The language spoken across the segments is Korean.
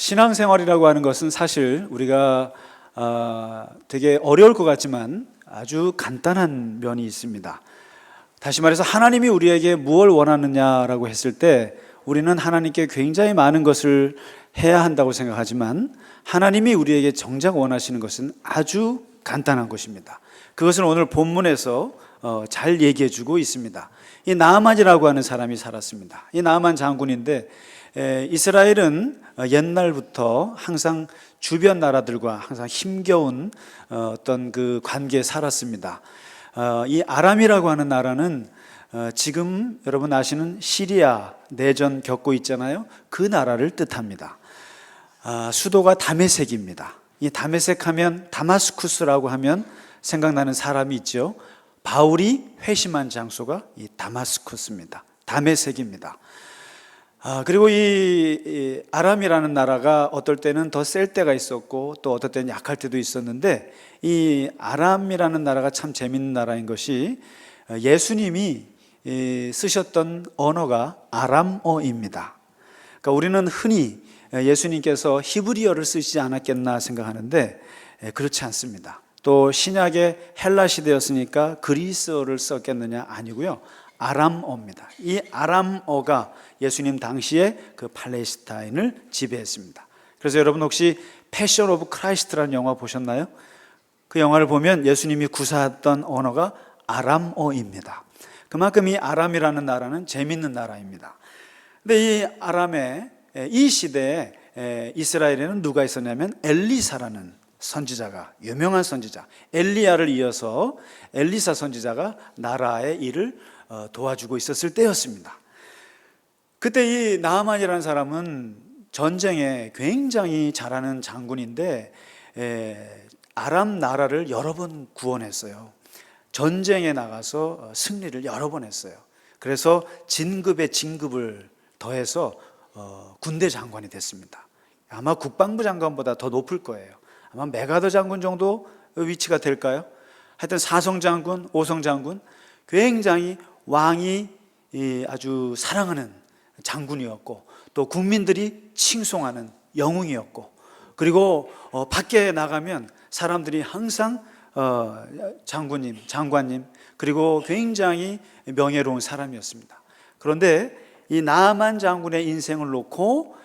신앙생활이라고 하는 것은 사실 우리가 되게 어려울 것 같지만 아주 간단한 면이 있습니다. 다시 말해서 하나님이 우리에게 무엇을 원하느냐라고 했을 때 우리는 하나님께 굉장히 많은 것을 해야 한다고 생각하지만 하나님이 우리에게 정작 원하시는 것은 아주 간단한 것입니다. 그것을 오늘 본문에서 잘 얘기해 주고 있습니다. 이 나아만이라고 하는 사람이 살았습니다. 이 나아만 장군인데 이스라엘은 옛날부터 항상 주변 나라들과 항상 힘겨운 어떤 그 관계에 살았습니다. 이 아람이라고 하는 나라는 지금 여러분 아시는 시리아 내전 겪고 있잖아요. 그 나라를 뜻합니다. 수도가 다메섹입니다. 이 다메섹 하면 다마스쿠스라고 하면 생각나는 사람이 있죠. 바울이 회심한 장소가 이 다마스쿠스입니다. 다메섹입니다. 그리고 이 아람이라는 나라가 어떨 때는 더 셀 때가 있었고 또 어떨 때는 약할 때도 있었는데 이 아람이라는 나라가 참 재밌는 나라인 것이 예수님이 쓰셨던 언어가 아람어입니다. 그러니까 우리는 흔히 예수님께서 히브리어를 쓰시지 않았겠나 생각하는데 그렇지 않습니다. 또 신약의 헬라 시대였으니까 그리스어를 썼겠느냐? 아니고요. 아람어입니다. 이 아람어가 예수님 당시에 그 팔레스타인을 지배했습니다. 그래서 여러분 혹시 패션 오브 크라이스트라는 영화 보셨나요? 그 영화를 보면 예수님이 구사했던 언어가 아람어입니다. 그만큼 이 아람이라는 나라는 재밌는 나라입니다. 근데 이 아람의 이 시대에 이스라엘에는 누가 있었냐면 엘리사라는 선지자가, 유명한 선지자 엘리야를 이어서 엘리사 선지자가 나라의 일을 도와주고 있었을 때였습니다. 그때 이 나아만이라는 사람은 전쟁에 굉장히 잘하는 장군인데 아람 나라를 여러 번 구원했어요. 전쟁에 나가서 승리를 여러 번 했어요. 그래서 진급에 진급을 더해서 군대 장관이 됐습니다. 아마 국방부 장관보다 더 높을 거예요. 아마 메가더 장군 정도 위치가 될까요? 하여튼 사성 장군, 오성 장군, 굉장히 왕이 아주 사랑하는 장군이었고 또 국민들이 칭송하는 영웅이었고 그리고 밖에 나가면 사람들이 항상 장군님, 장관님 그리고 굉장히 명예로운 사람이었습니다. 그런데 이 나아만 장군의 인생을 놓고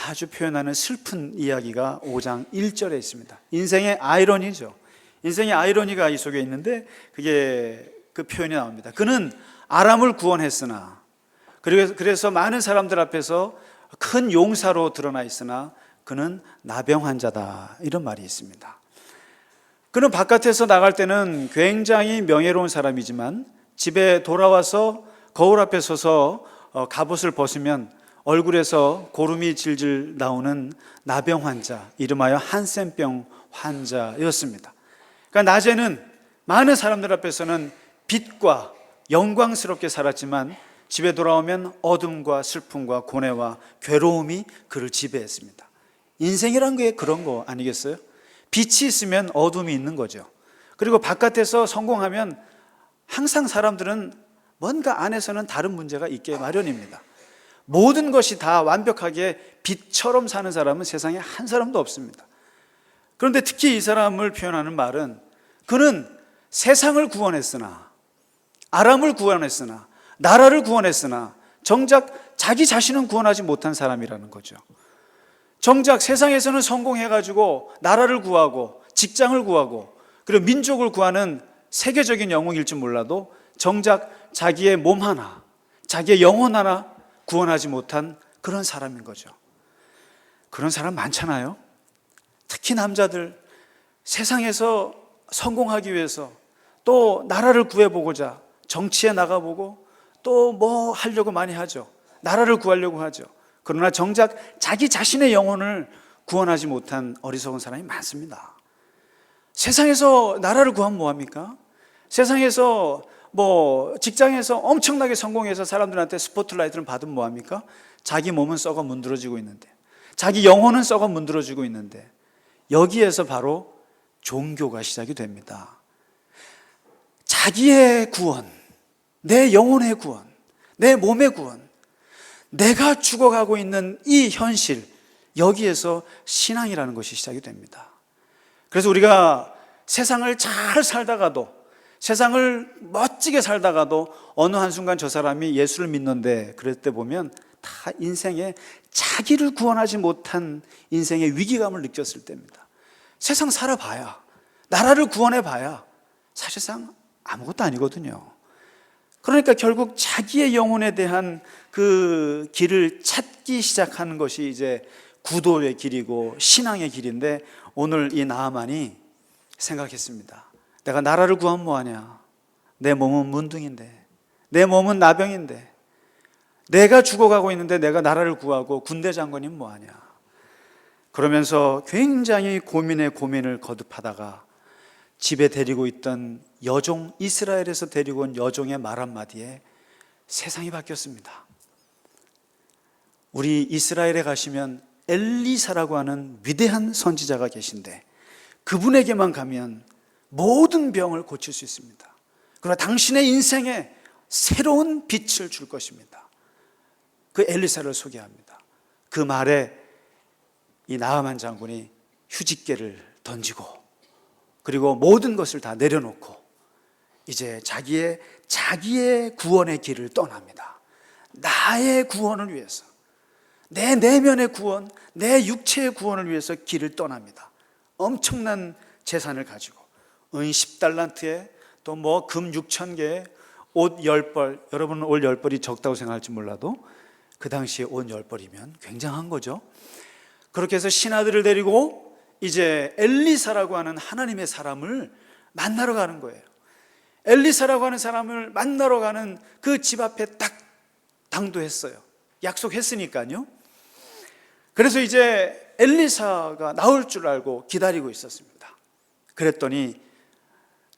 아주 표현하는 슬픈 이야기가 5장 1절에 있습니다. 인생의 아이러니죠. 인생의 아이러니가 이 속에 있는데 그게 그 표현이 나옵니다. 그는 아람을 구원했으나 그래서 많은 사람들 앞에서 큰 용사로 드러나 있으나 그는 나병 환자다 이런 말이 있습니다. 그는 바깥에서 나갈 때는 굉장히 명예로운 사람이지만 집에 돌아와서 거울 앞에 서서 갑옷을 벗으면 얼굴에서 고름이 질질 나오는 나병 환자, 이름하여 한센병 환자였습니다. 그러니까 낮에는 많은 사람들 앞에서는 빛과 영광스럽게 살았지만 집에 돌아오면 어둠과 슬픔과 고뇌와 괴로움이 그를 지배했습니다. 인생이란 게 그런 거 아니겠어요? 빛이 있으면 어둠이 있는 거죠. 그리고 바깥에서 성공하면 항상 사람들은 뭔가 안에서는 다른 문제가 있게 마련입니다. 모든 것이 다 완벽하게 빛처럼 사는 사람은 세상에 한 사람도 없습니다. 그런데 특히 이 사람을 표현하는 말은 그는 세상을 구원했으나 아람을 구원했으나 나라를 구원했으나 정작 자기 자신은 구원하지 못한 사람이라는 거죠. 정작 세상에서는 성공해가지고 나라를 구하고 직장을 구하고 그리고 민족을 구하는 세계적인 영웅일 줄 몰라도 정작 자기의 몸 하나, 자기의 영혼 하나 구원하지 못한 그런 사람인 거죠. 그런 사람 많잖아요. 특히 남자들 세상에서 성공하기 위해서 또 나라를 구해보고자 정치에 나가보고 또 뭐 하려고 많이 하죠. 나라를 구하려고 하죠. 그러나 정작 자기 자신의 영혼을 구원하지 못한 어리석은 사람이 많습니다. 세상에서 나라를 구하면 뭐합니까? 세상에서 직장에서 엄청나게 성공해서 사람들한테 스포트라이트를 받으면 뭐합니까? 자기 몸은 썩어 문드러지고 있는데 자기 영혼은 썩어 문드러지고 있는데 여기에서 바로 종교가 시작이 됩니다. 자기의 구원, 내 영혼의 구원, 내 몸의 구원, 내가 죽어가고 있는 이 현실, 여기에서 신앙이라는 것이 시작이 됩니다. 그래서 우리가 세상을 잘 살다가도, 세상을 멋지게 살다가도 어느 한순간 저 사람이 예수를 믿는데 그럴 때 보면 다 인생에 자기를 구원하지 못한 인생의 위기감을 느꼈을 때입니다. 세상 살아봐야, 나라를 구원해봐야 사실상 아무것도 아니거든요. 그러니까 결국 자기의 영혼에 대한 그 길을 찾기 시작하는 것이 이제 구도의 길이고 신앙의 길인데, 오늘 이 나아만이 생각했습니다. 내가 나라를 구하면 뭐하냐? 내 몸은 문둥인데, 내 몸은 나병인데, 내가 죽어가고 있는데 내가 나라를 구하고 군대 장관이면 뭐하냐? 그러면서 굉장히 고민에 고민을 거듭하다가 집에 데리고 있던 여종, 이스라엘에서 데리고 온 여종의 말 한마디에 세상이 바뀌었습니다. 우리 이스라엘에 가시면 엘리사라고 하는 위대한 선지자가 계신데 그분에게만 가면 모든 병을 고칠 수 있습니다. 그러나 당신의 인생에 새로운 빛을 줄 것입니다. 그 엘리사를 소개합니다. 그 말에 이 나아만 장군이 휴지개를 던지고 그리고 모든 것을 다 내려놓고 이제 자기의 구원의 길을 떠납니다. 나의 구원을 위해서, 내 내면의 구원, 내 육체의 구원을 위해서 길을 떠납니다. 엄청난 재산을 가지고 은 10달란트에 또 뭐 금 6,000개에 옷 10벌, 여러분은 옷 10벌이 적다고 생각할지 몰라도 그 당시에 옷 10벌이면 굉장한 거죠. 그렇게 해서 신하들을 데리고 이제 엘리사라고 하는 하나님의 사람을 만나러 가는 거예요. 엘리사라고 하는 사람을 만나러 가는 그 집 앞에 딱 당도했어요. 약속했으니까요. 그래서 이제 엘리사가 나올 줄 알고 기다리고 있었습니다. 그랬더니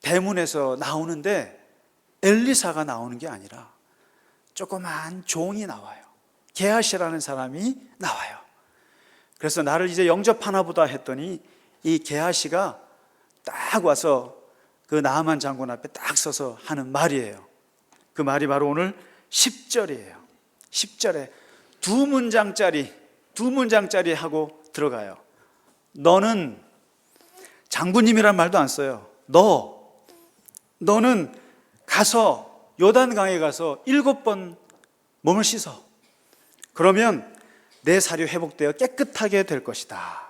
대문에서 나오는데 엘리사가 나오는 게 아니라 조그만 종이 나와요. 게하시라는 사람이 나와요. 그래서 나를 이제 영접하나 보다 했더니 이 게하시가 딱 와서 그 나아만 장군 앞에 딱 서서 하는 말이에요. 그 말이 바로 오늘 10절이에요. 10절에 두 문장짜리 하고 들어가요. 너는, 장군님이란 말도 안 써요. 너는 가서 요단강에 가서 7번 몸을 씻어. 그러면 내 사료 회복되어 깨끗하게 될 것이다.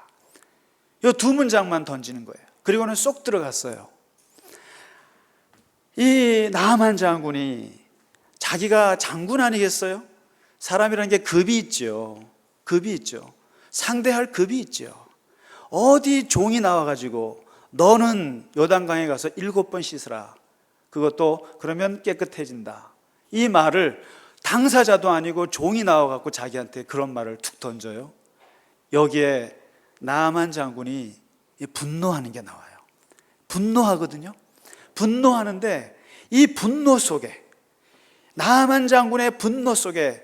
이 두 문장만 던지는 거예요. 그리고는 쏙 들어갔어요. 이 나아만 장군이 자기가 장군 아니겠어요? 사람이라는 게 급이 있죠. 상대할 급이 있죠. 어디 종이 나와가지고 너는 요단강에 가서 7번 씻으라. 그것도 그러면 깨끗해진다. 이 말을 당사자도 아니고 종이 나와갖고 자기한테 그런 말을 툭 던져요. 여기에 나아만 장군이 분노하는 게 나와요. 분노하거든요. 분노하는데 이 분노 속에, 나아만 장군의 분노 속에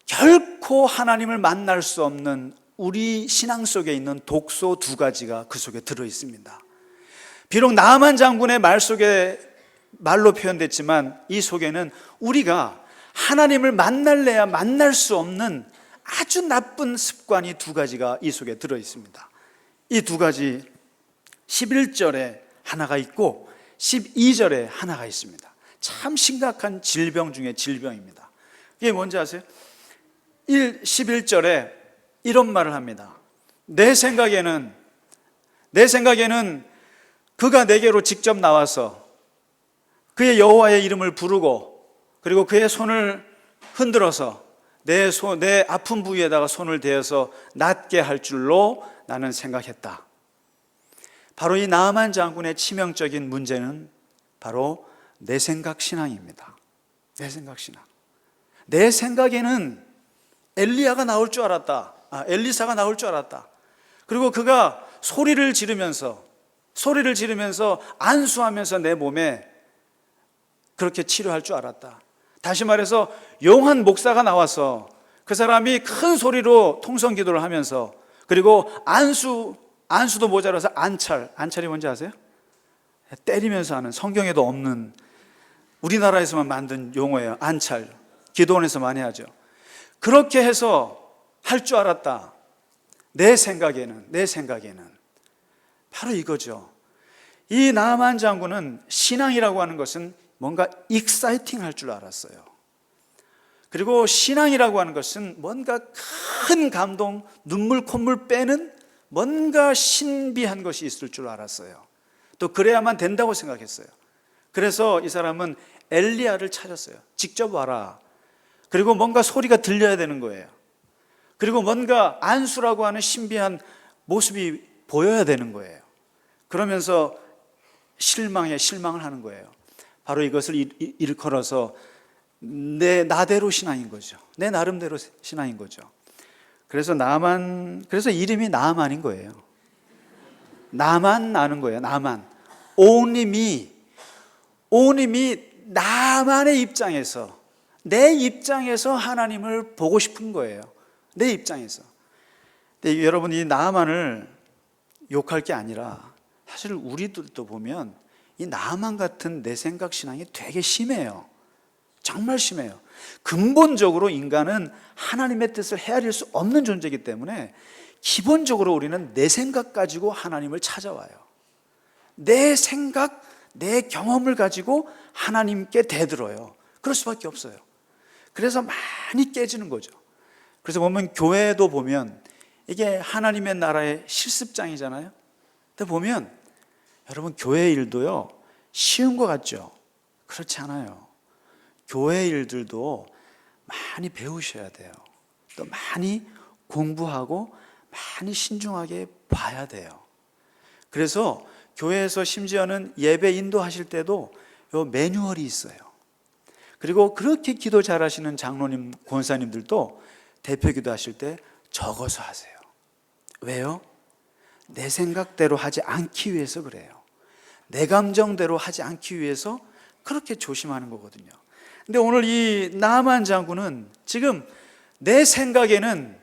결코 하나님을 만날 수 없는 우리 신앙 속에 있는 독소 2가지가 그 속에 들어 있습니다. 비록 나아만 장군의 말 속에 말로 표현됐지만 이 속에는 우리가 하나님을 만날래야 만날 수 없는 아주 나쁜 습관이 2가지가 이 속에 들어 있습니다. 이 2가지 11절에 하나가 있고 12절에 하나가 있습니다. 참 심각한 질병 중에 질병입니다. 이게 뭔지 아세요? 11절에 이런 말을 합니다. 내 생각에는 그가 내게로 직접 나와서 그의 여호와의 이름을 부르고 그리고 그의 손을 흔들어서 내 아픈 부위에다가 손을 대어서 낫게 할 줄로 나는 생각했다. 바로 이 나아만 장군의 치명적인 문제는 바로 내 생각 신앙입니다. 내 생각 신앙. 내 생각에는 엘리사가 나올 줄 알았다. 그리고 그가 소리를 지르면서 안수하면서 내 몸에 그렇게 치료할 줄 알았다. 다시 말해서 용한 목사가 나와서 그 사람이 큰 소리로 통성 기도를 하면서 그리고 안수도 모자라서 안찰이 뭔지 아세요? 때리면서 하는, 성경에도 없는 우리나라에서만 만든 용어예요. 안찰. 기도원에서 많이 하죠. 그렇게 해서 할 줄 알았다. 내 생각에는 바로 이거죠. 이 나만 장군은 신앙이라고 하는 것은 뭔가 익사이팅 할 줄 알았어요. 그리고 신앙이라고 하는 것은 뭔가 큰 감동, 눈물 콧물 빼는 뭔가 신비한 것이 있을 줄 알았어요. 또 그래야만 된다고 생각했어요. 그래서 이 사람은 엘리야를 찾았어요. 직접 와라. 그리고 뭔가 소리가 들려야 되는 거예요. 그리고 뭔가 안수라고 하는 신비한 모습이 보여야 되는 거예요. 그러면서 실망을 하는 거예요. 바로 이것을 일컬어서 내 나대로 신앙인 거죠. 내 나름대로 신앙인 거죠. 그래서 이름이 나만인 거예요. 나만 나는 거예요. 나만. Only me, 나만의 입장에서, 내 입장에서 하나님을 보고 싶은 거예요. 내 입장에서. 근데 여러분, 이 나만을 욕할 게 아니라 사실 우리들도 보면 이 나만 같은 내 생각 신앙이 되게 심해요. 정말 심해요. 근본적으로 인간은 하나님의 뜻을 헤아릴 수 없는 존재이기 때문에 기본적으로 우리는 내 생각 가지고 하나님을 찾아와요. 내 생각, 내 경험을 가지고 하나님께 대들어요. 그럴 수밖에 없어요. 그래서 많이 깨지는 거죠. 그래서 보면 교회도 보면 이게 하나님의 나라의 실습장이잖아요. 근데 보면 여러분, 교회 일도요 쉬운 것 같죠? 그렇지 않아요. 교회 일들도 많이 배우셔야 돼요. 또 많이 공부하고 많이 신중하게 봐야 돼요. 그래서 교회에서 심지어는 예배 인도하실 때도 요 매뉴얼이 있어요. 그리고 그렇게 기도 잘하시는 장로님, 권사님들도 대표 기도하실 때 적어서 하세요. 왜요? 내 생각대로 하지 않기 위해서 그래요. 내 감정대로 하지 않기 위해서 그렇게 조심하는 거거든요. 근데 오늘 이 나만 장군은 지금 내 생각에는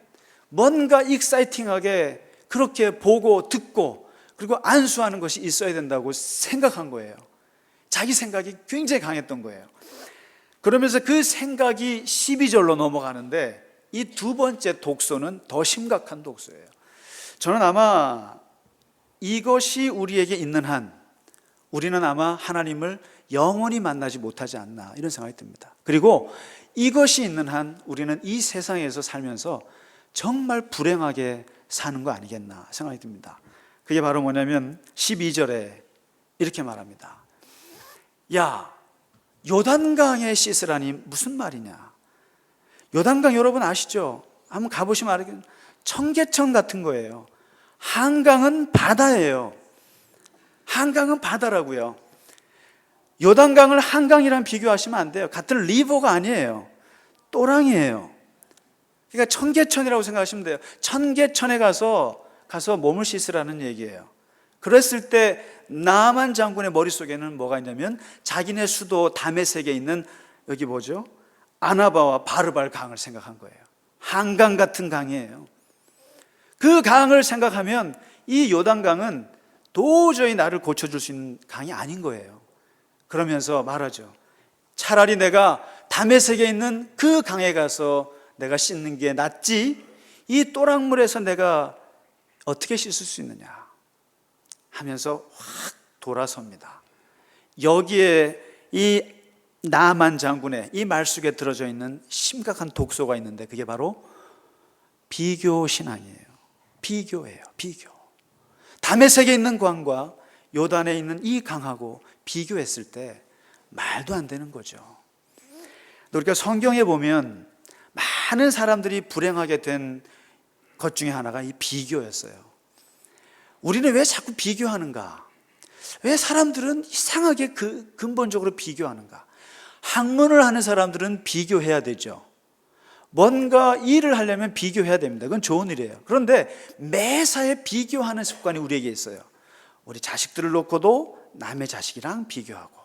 뭔가 익사이팅하게 그렇게 보고 듣고 그리고 안수하는 것이 있어야 된다고 생각한 거예요. 자기 생각이 굉장히 강했던 거예요. 그러면서 그 생각이 12절로 넘어가는데 이 두 번째 독소는 더 심각한 독소예요. 저는 아마 이것이 우리에게 있는 한 우리는 아마 하나님을 영원히 만나지 못하지 않나, 이런 생각이 듭니다. 그리고 이것이 있는 한 우리는 이 세상에서 살면서 정말 불행하게 사는 거 아니겠나 생각이 듭니다. 그게 바로 뭐냐면 12절에 이렇게 말합니다. 야, 요단강에 씻으라니 무슨 말이냐. 요단강 여러분 아시죠? 한번 가보시면 알겠죠. 청계천 같은 거예요. 한강은 바다예요. 한강은 바다라고요. 요단강을 한강이랑 비교하시면 안 돼요. 같은 리버가 아니에요. 또랑이에요. 그러니까 청계천이라고 생각하시면 돼요. 청계천에 가서 몸을 씻으라는 얘기예요. 그랬을 때 나만 장군의 머릿속에는 뭐가 있냐면 자기네 수도 다메섹에 있는 여기 뭐죠? 아나바와 바르발 강을 생각한 거예요. 한강 같은 강이에요. 그 강을 생각하면 이 요단강은 도저히 나를 고쳐줄 수 있는 강이 아닌 거예요. 그러면서 말하죠. 차라리 내가 다메섹에 있는 그 강에 가서 내가 씻는 게 낫지 이 또랑물에서 내가 어떻게 씻을 수 있느냐 하면서 확 돌아섭니다. 여기에 이 나만 장군의 이 말 속에 들어져 있는 심각한 독소가 있는데 그게 바로 비교 신앙이에요. 비교예요. 비교. 다메섹에 있는 강과 요단에 있는 이 강하고 비교했을 때 말도 안 되는 거죠. 우리가 성경에 보면 많은 사람들이 불행하게 된 것 중에 하나가 이 비교였어요. 우리는 왜 자꾸 비교하는가? 왜 사람들은 이상하게 근본적으로 비교하는가? 학문을 하는 사람들은 비교해야 되죠. 뭔가 일을 하려면 비교해야 됩니다. 그건 좋은 일이에요. 그런데 매사에 비교하는 습관이 우리에게 있어요. 우리 자식들을 놓고도 남의 자식이랑 비교하고,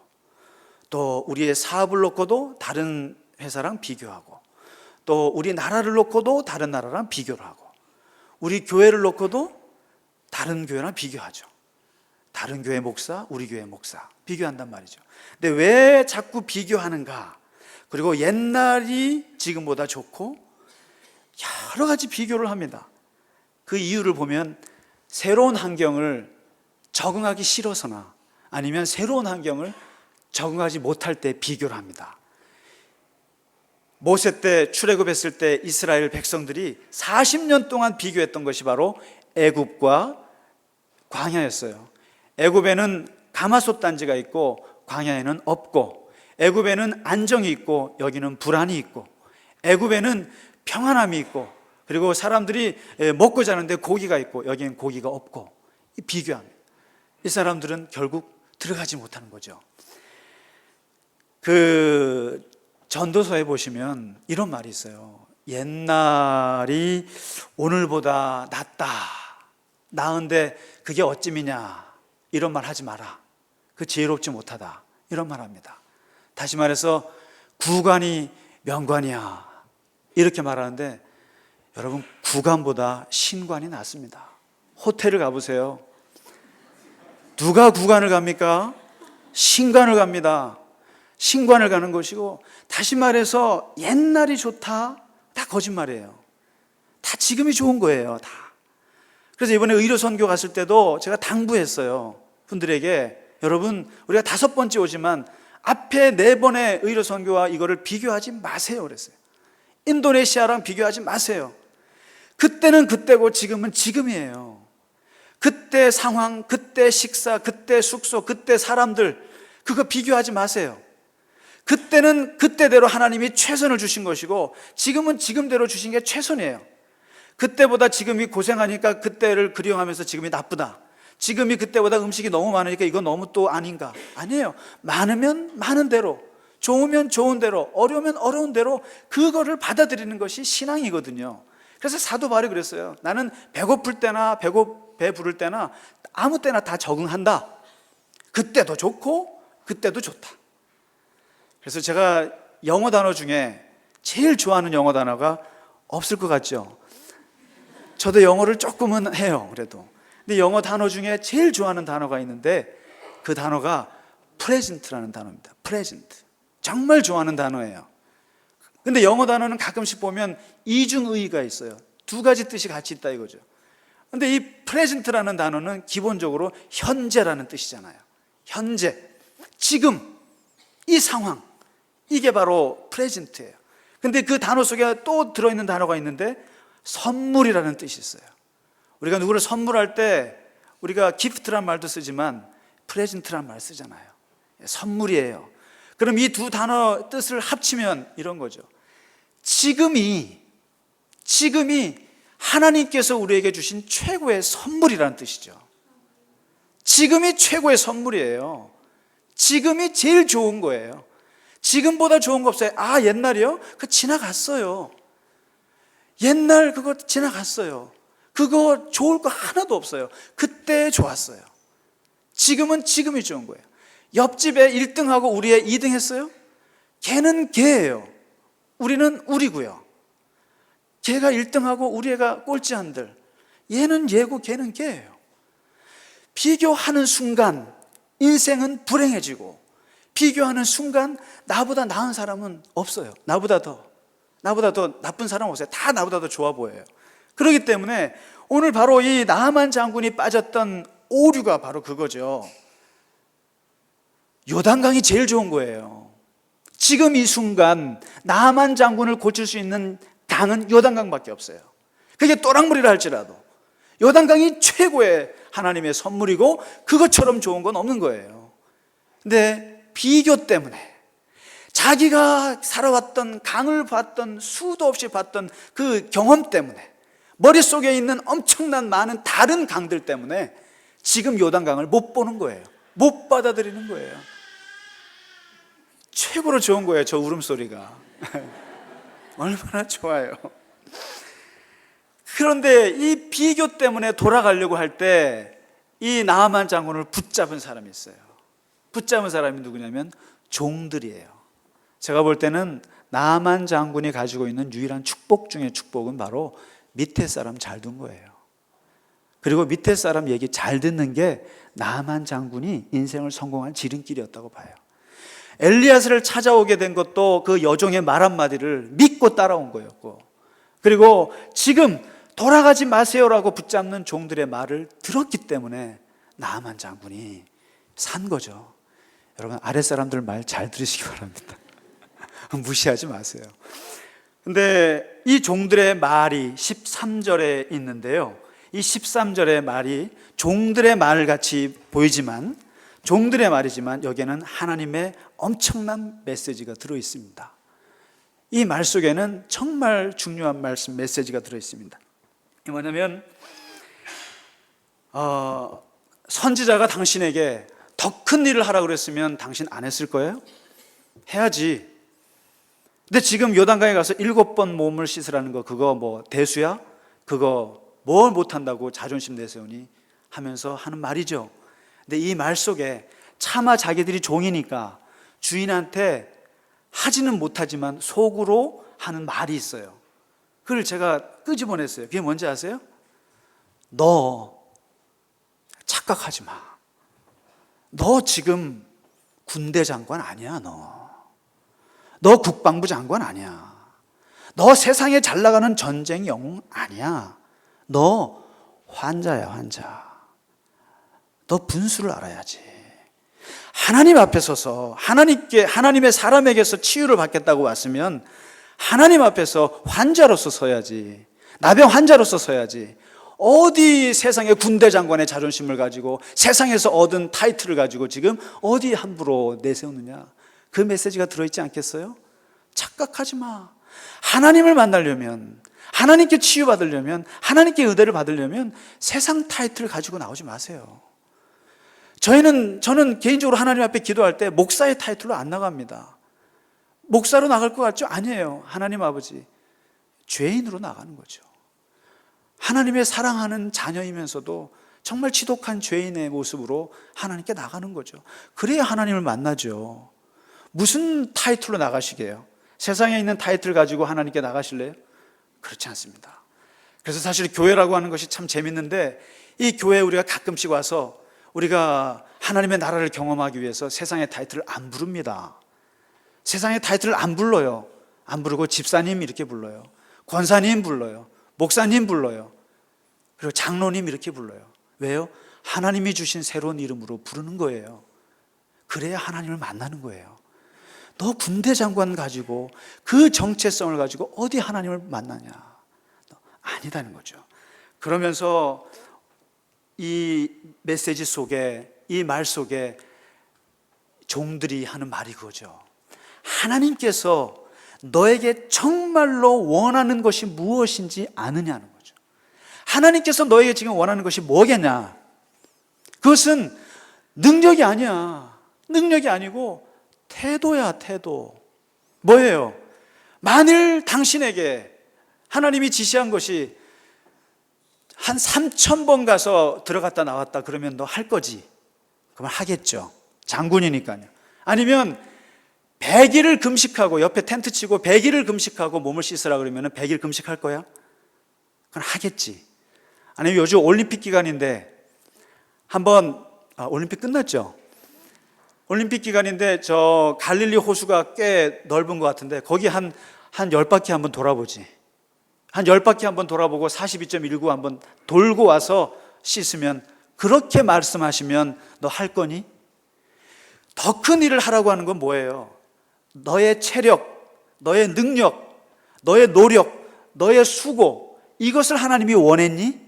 또 우리의 사업을 놓고도 다른 회사랑 비교하고, 또 우리 나라를 놓고도 다른 나라랑 비교를 하고, 우리 교회를 놓고도 다른 교회랑 비교하죠. 다른 교회 목사, 우리 교회 목사 비교한단 말이죠. 근데 왜 자꾸 비교하는가? 그리고 옛날이 지금보다 좋고 여러 가지 비교를 합니다. 그 이유를 보면 새로운 환경을 적응하기 싫어서나 아니면 새로운 환경을 적응하지 못할 때 비교를 합니다. 모세 때 출애굽했을 때 이스라엘 백성들이 40년 동안 비교했던 것이 바로 애굽과 광야였어요. 애굽에는 가마솥 단지가 있고 광야에는 없고, 애굽에는 안정이 있고 여기는 불안이 있고, 애굽에는 평안함이 있고, 그리고 사람들이 먹고 자는데 고기가 있고 여기는 고기가 없고, 비교합니다. 이 사람들은 결국 들어가지 못하는 거죠. 그 전도서에 보시면 이런 말이 있어요. 옛날이 오늘보다 낫다, 나은데 그게 어찌미냐, 이런 말 하지 마라. 그 지혜롭지 못하다, 이런 말 합니다. 다시 말해서 구관이 명관이야, 이렇게 말하는데 여러분, 구관보다 신관이 낫습니다. 호텔을 가보세요. 누가 구관을 갑니까? 신관을 갑니다. 신관을 가는 것이고, 다시 말해서 옛날이 좋다, 다 거짓말이에요. 다 지금이 좋은 거예요, 다. 그래서 이번에 의료 선교 갔을 때도 제가 당부했어요. 분들에게, 여러분, 우리가 5번째 오지만 앞에 4번의 의료 선교와 이거를 비교하지 마세요 그랬어요. 인도네시아랑 비교하지 마세요. 그때는 그때고 지금은 지금이에요. 그때 상황, 그때 식사, 그때 숙소, 그때 사람들, 그거 비교하지 마세요. 그때는 그때대로 하나님이 최선을 주신 것이고 지금은 지금대로 주신 게 최선이에요. 그때보다 지금이 고생하니까 그때를 그리워하면서 지금이 나쁘다, 지금이 그때보다 음식이 너무 많으니까 이거 너무 또 아닌가. 아니에요. 많으면 많은 대로, 좋으면 좋은 대로, 어려우면 어려운 대로 그거를 받아들이는 것이 신앙이거든요. 그래서 사도 바울이 그랬어요. 나는 배고플 때나 배 부를 때나 아무 때나 다 적응한다. 그때도 좋고 그때도 좋다. 그래서 제가 영어 단어 중에 제일 좋아하는 영어 단어가 없을 것 같죠? 저도 영어를 조금은 해요, 그래도. 근데 영어 단어 중에 제일 좋아하는 단어가 있는데 그 단어가 present라는 단어입니다. present. 정말 좋아하는 단어예요. 근데 영어 단어는 가끔씩 보면 이중의의가 있어요. 2가지 뜻이 같이 있다 이거죠. 근데 이 present라는 단어는 기본적으로 현재라는 뜻이잖아요. 현재, 지금, 이 상황, 이게 바로 present예요. 근데 그 단어 속에 또 들어있는 단어가 있는데 선물이라는 뜻이 있어요. 우리가 누구를 선물할 때 우리가 gift란 말도 쓰지만 present란 말 쓰잖아요. 선물이에요. 그럼 이 2 단어 뜻을 합치면 이런 거죠. 지금이 하나님께서 우리에게 주신 최고의 선물이라는 뜻이죠. 지금이 최고의 선물이에요. 지금이 제일 좋은 거예요. 지금보다 좋은 거 없어요. 아, 옛날이요? 그거 지나갔어요. 옛날 그거 지나갔어요. 그거 좋을 거 하나도 없어요. 그때 좋았어요. 지금은 지금이 좋은 거예요. 옆집에 1등하고 우리의 2등 했어요? 걔는 걔예요. 우리는 우리고요. 걔가 1등하고 우리 애가 꼴찌한들, 얘는 얘고 걔는 걔예요. 비교하는 순간 인생은 불행해지고, 비교하는 순간 나보다 나은 사람은 없어요. 나보다 더 나쁜 사람은 없어요. 다 나보다 더 좋아 보여요. 그렇기 때문에 오늘 바로 이 나하만 장군이 빠졌던 오류가 바로 그거죠. 요단강이 제일 좋은 거예요. 지금 이 순간 나하만 장군을 고칠 수 있는 강은 요단강밖에 없어요. 그게 또랑물이라 할지라도 요단강이 최고의 하나님의 선물이고 그것처럼 좋은 건 없는 거예요. 근데 비교 때문에, 자기가 살아왔던 강을 봤던, 수도 없이 봤던 그 경험 때문에, 머릿속에 있는 엄청난 많은 다른 강들 때문에 지금 요단강을 못 보는 거예요. 못 받아들이는 거예요. 최고로 좋은 거예요, 저 울음소리가. 얼마나 좋아요. 그런데 이 비교 때문에 돌아가려고 할 때 이 나하만 장군을 붙잡은 사람이 있어요. 붙잡은 사람이 누구냐면 종들이에요. 제가 볼 때는 나하만 장군이 가지고 있는 유일한 축복 중에 축복은 바로 밑에 사람 잘 둔 거예요. 그리고 밑에 사람 얘기 잘 듣는 게 나하만 장군이 인생을 성공한 지름길이었다고 봐요. 엘리야스를 찾아오게 된 것도 그 여종의 말 한마디를 믿고 따라온 거였고, 그리고 지금 돌아가지 마세요라고 붙잡는 종들의 말을 들었기 때문에 나아만 장군이 산 거죠. 여러분, 아랫사람들 말 잘 들으시기 바랍니다. 무시하지 마세요. 근데 이 종들의 말이 13절에 있는데요, 이 13절의 말이 종들의 말 같이 보이지만, 종들의 말이지만 여기에는 하나님의 엄청난 메시지가 들어 있습니다. 이 말 속에는 정말 중요한 말씀, 메시지가 들어 있습니다. 이게 뭐냐면 선지자가 당신에게 더 큰 일을 하라고 그랬으면 당신 안 했을 거예요? 해야지. 근데 지금 요단강에 가서 7번 몸을 씻으라는 거, 그거 뭐 대수야? 그거 뭘 못한다고 자존심 내세우니? 하면서 하는 말이죠. 근데 이 말 속에 차마 자기들이 종이니까 주인한테 하지는 못하지만 속으로 하는 말이 있어요. 그걸 제가 끄집어냈어요. 그게 뭔지 아세요? 너 착각하지 마. 너 지금 군대 장관 아니야. 너 국방부 장관 아니야. 너 세상에 잘 나가는 전쟁 영웅 아니야. 너 환자야, 환자. 너 분수를 알아야지. 하나님 앞에 서서 하나님의 사람에게서 치유를 받겠다고 왔으면 하나님 앞에서 환자로서 서야지. 나병 환자로서 서야지. 어디 세상의 군대 장관의 자존심을 가지고 세상에서 얻은 타이틀을 가지고 지금 어디 함부로 내세우느냐. 그 메시지가 들어있지 않겠어요? 착각하지 마. 하나님을 만나려면, 하나님께 치유받으려면, 하나님께 은혜를 받으려면 세상 타이틀을 가지고 나오지 마세요. 저는 개인적으로 하나님 앞에 기도할 때 목사의 타이틀로 안 나갑니다. 목사로 나갈 것 같죠? 아니에요. 하나님 아버지, 죄인으로 나가는 거죠. 하나님의 사랑하는 자녀이면서도 정말 지독한 죄인의 모습으로 하나님께 나가는 거죠. 그래야 하나님을 만나죠. 무슨 타이틀로 나가시게요? 세상에 있는 타이틀 가지고 하나님께 나가실래요? 그렇지 않습니다. 그래서 사실 교회라고 하는 것이 참 재밌는데, 이 교회에 우리가 가끔씩 와서 우리가 하나님의 나라를 경험하기 위해서 세상의 타이틀을 안 부릅니다. 세상의 타이틀을 안 불러요. 안 부르고 집사님 이렇게 불러요. 권사님 불러요. 목사님 불러요. 그리고 장로님 이렇게 불러요. 왜요? 하나님이 주신 새로운 이름으로 부르는 거예요. 그래야 하나님을 만나는 거예요. 너 군대 장관 가지고 그 정체성을 가지고 어디 하나님을 만나냐? 아니다는 거죠. 그러면서 이 메시지 속에, 이 말 속에 종들이 하는 말이 그거죠. 하나님께서 너에게 정말로 원하는 것이 무엇인지 아느냐는 거죠. 하나님께서 너에게 지금 원하는 것이 뭐겠냐? 그것은 능력이 아니야. 능력이 아니고 태도야, 태도. 뭐예요? 만일 당신에게 하나님이 지시한 것이 한 3,000번 가서 들어갔다 나왔다 그러면 너 할 거지? 그러면 하겠죠. 장군이니까요. 아니면 100일을 금식하고 옆에 텐트 치고 100일을 금식하고 몸을 씻으라 그러면 100일 금식할 거야? 그건 하겠지. 아니면 요즘 올림픽 기간인데 한번 올림픽 끝났죠? 올림픽 기간인데 저 갈릴리 호수가 꽤 넓은 것 같은데 거기 한 10바퀴 한번 돌아보지. 한 10바퀴 한번 돌아보고 42.19 한번 돌고 와서 씻으면, 그렇게 말씀하시면 너 할 거니? 더 큰 일을 하라고 하는 건 뭐예요? 너의 체력, 너의 능력, 너의 노력, 너의 수고, 이것을 하나님이 원했니?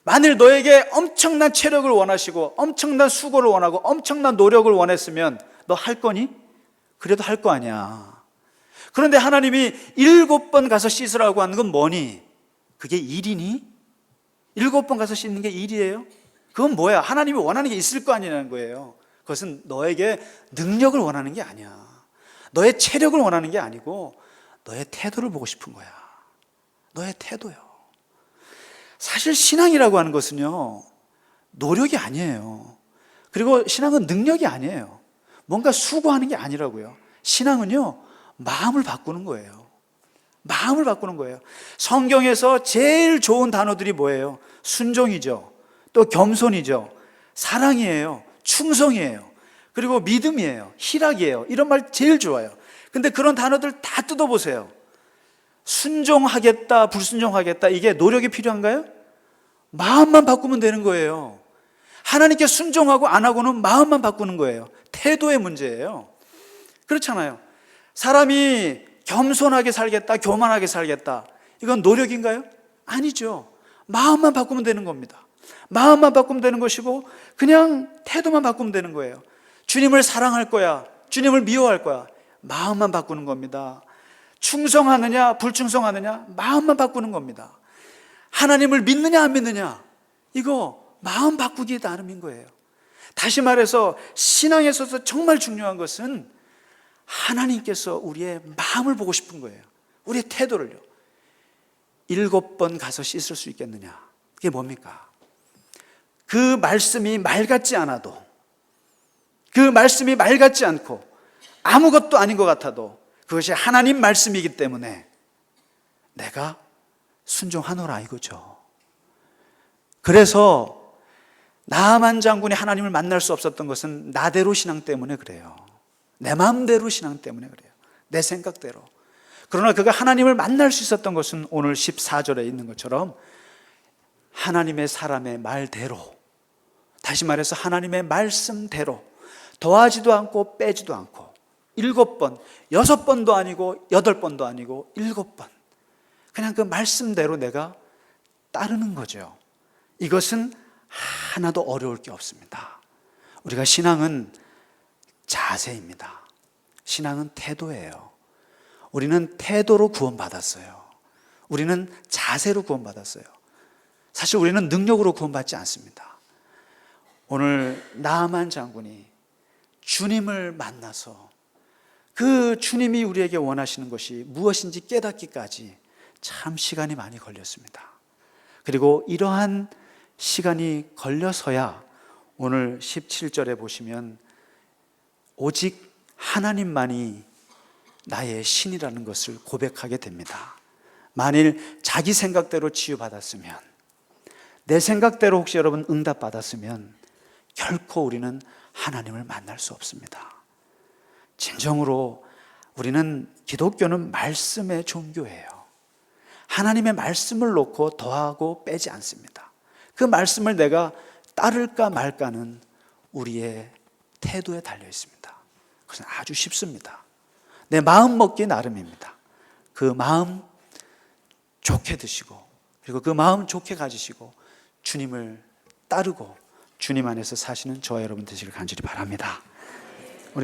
만일 너에게 엄청난 체력을 원하시고 엄청난 수고를 원하고 엄청난 노력을 원했으면 너 할 거니? 그래도 할 거 아니야. 그런데 하나님이 7번 가서 씻으라고 하는 건 뭐니? 그게 일이니? 7번 가서 씻는 게 일이에요? 그건 뭐야? 하나님이 원하는 게 있을 거 아니냐는 거예요. 그것은 너에게 능력을 원하는 게 아니야. 너의 체력을 원하는 게 아니고 너의 태도를 보고 싶은 거야. 너의 태도요. 사실 신앙이라고 하는 것은요, 노력이 아니에요. 그리고 신앙은 능력이 아니에요. 뭔가 수고하는 게 아니라고요. 신앙은요, 마음을 바꾸는 거예요. 마음을 바꾸는 거예요. 성경에서 제일 좋은 단어들이 뭐예요? 순종이죠. 또 겸손이죠. 사랑이에요. 충성이에요. 그리고 믿음이에요. 희락이에요. 이런 말 제일 좋아요. 근데 그런 단어들 다 뜯어보세요. 순종하겠다, 불순종하겠다, 이게 노력이 필요한가요? 마음만 바꾸면 되는 거예요. 하나님께 순종하고 안 하고는 마음만 바꾸는 거예요. 태도의 문제예요. 그렇잖아요. 사람이 겸손하게 살겠다, 교만하게 살겠다, 이건 노력인가요? 아니죠. 마음만 바꾸면 되는 겁니다. 마음만 바꾸면 되는 것이고, 그냥 태도만 바꾸면 되는 거예요. 주님을 사랑할 거야, 주님을 미워할 거야, 마음만 바꾸는 겁니다. 충성하느냐 불충성하느냐, 마음만 바꾸는 겁니다. 하나님을 믿느냐 안 믿느냐, 이거 마음 바꾸기 나름인 거예요. 다시 말해서 신앙에 있어서 정말 중요한 것은 하나님께서 우리의 마음을 보고 싶은 거예요. 우리의 태도를요. 7번 가서 씻을 수 있겠느냐, 그게 뭡니까? 그 말씀이 말 같지 않아도, 그 말씀이 말 같지 않고 아무것도 아닌 것 같아도 그것이 하나님 말씀이기 때문에 내가 순종하노라, 이거죠. 그래서 나아만 장군이 하나님을 만날 수 없었던 것은 나대로 신앙 때문에 그래요. 내 마음대로 신앙 때문에 그래요. 내 생각대로. 그러나 그가 하나님을 만날 수 있었던 것은 오늘 14절에 있는 것처럼 하나님의 사람의 말대로, 다시 말해서 하나님의 말씀대로, 더하지도 않고 빼지도 않고 7번, 6번도 아니고 8번도 아니고 7번, 그냥 그 말씀대로 내가 따르는 거죠. 이것은 하나도 어려울 게 없습니다. 우리가 신앙은 자세입니다. 신앙은 태도예요. 우리는 태도로 구원받았어요. 우리는 자세로 구원받았어요. 사실 우리는 능력으로 구원받지 않습니다. 오늘 나아만 장군이 주님을 만나서 그 주님이 우리에게 원하시는 것이 무엇인지 깨닫기까지 참 시간이 많이 걸렸습니다. 그리고 이러한 시간이 걸려서야 오늘 17절에 보시면 오직 하나님만이 나의 신이라는 것을 고백하게 됩니다. 만일 자기 생각대로 치유받았으면, 내 생각대로 혹시 여러분 응답받았으면 결코 우리는 하나님을 만날 수 없습니다. 진정으로 우리는, 기독교는 말씀의 종교예요. 하나님의 말씀을 놓고 더하고 빼지 않습니다. 그 말씀을 내가 따를까 말까는 우리의 태도에 달려 있습니다. 그것은 아주 쉽습니다. 내 마음 먹기 나름입니다. 그 마음 좋게 드시고, 그리고 그 마음 좋게 가지시고 주님을 따르고 주님 안에서 사시는 저와 여러분 되시길 간절히 바랍니다.